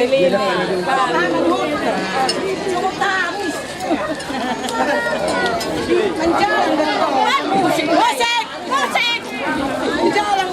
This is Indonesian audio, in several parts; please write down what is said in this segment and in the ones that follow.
lele. Musik, musik, musik. Jalan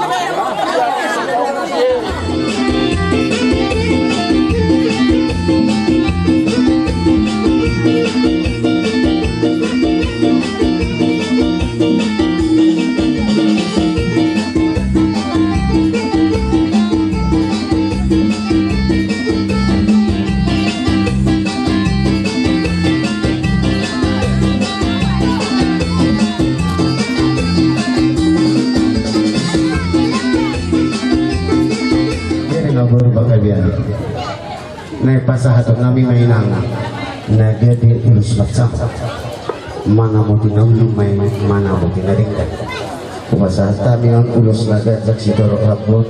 na pasahatot nami mainang na dia di ulus laksa mana mo tinawlo may mana mo tinaringkat pasahat kami ang ulus laga saksi doro rapor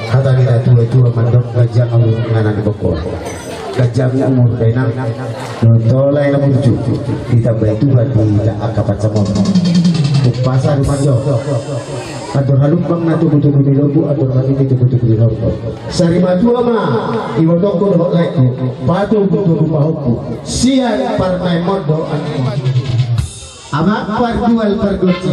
kata kita tua mandok gajah ang nganan di bokor gajah umur denang nutolay na burju kita baituhan di akapat samon pasar panjo atur halumpang na tubuh-tubuh di lobu atur kami di tubuh-tubuh di lobu sari maju ama iwodok ko hok lek patu butuh pahoku sian partai modo ama parjual pergoci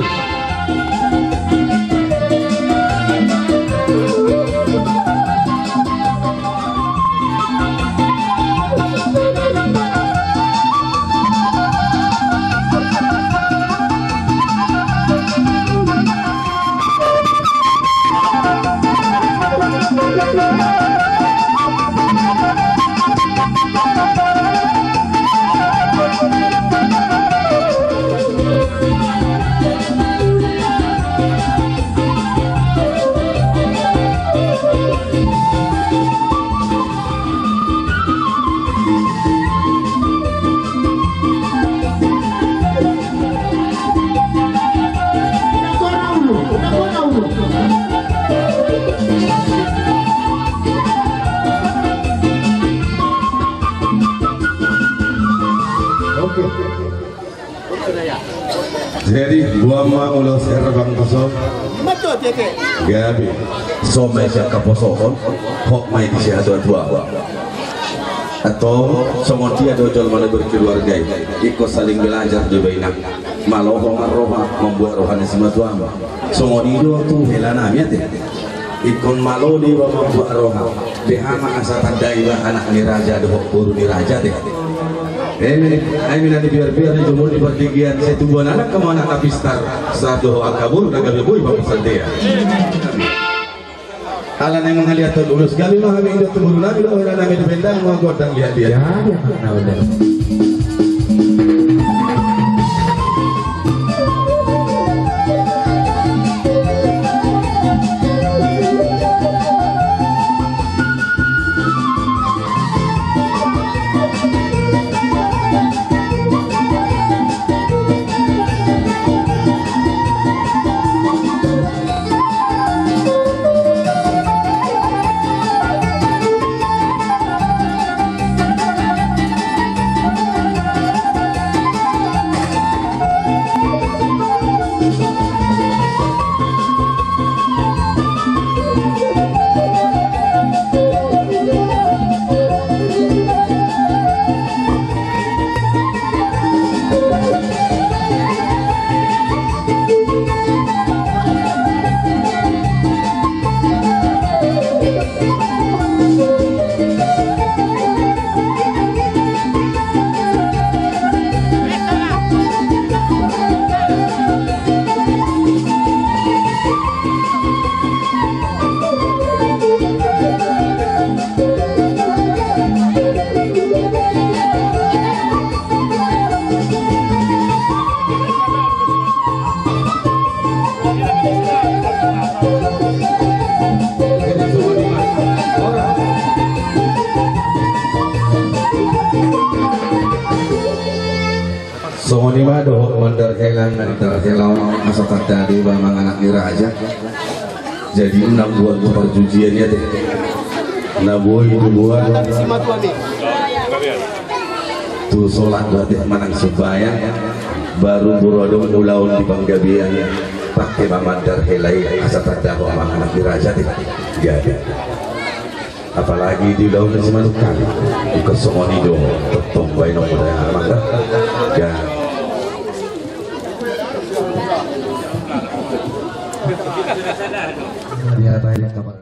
jadi buama ulo serbang kosong Matot ya ke? gabi so may siya kaposokon hok may di siya dua atau somoti ada jual mana berkeluarga ikut saling belajar di baina malohong arroha membuat rohani semua tuama somoni dua tu helana miat ikon malo di membuat roha behama asa tandai anak ni raja de buru ni raja deh Amin nanti biar di jumur di pertigian saya tubuhan anak kemana kapistar satu akabur udah gabi boy bapak sandia. Alan yang mengaliat terlurus kami mah kami hidup temburu nabi loh orang kami dipendang mau godang lihat dia. Songoni waduh mandar helang mandar helang masa tadi bang anak nira aja jadi 6 bulan perjujiannya deh naboy buat tuh sholat berarti menang sembahyang baru burodong ulaun di Banggabian pakai mandar helai asa tadi bang anak nira aja deh gak ada apalagi di laut nasi manukan ikut semoni do tetong bayi nomor yang mangga ya Ya, baik kabar.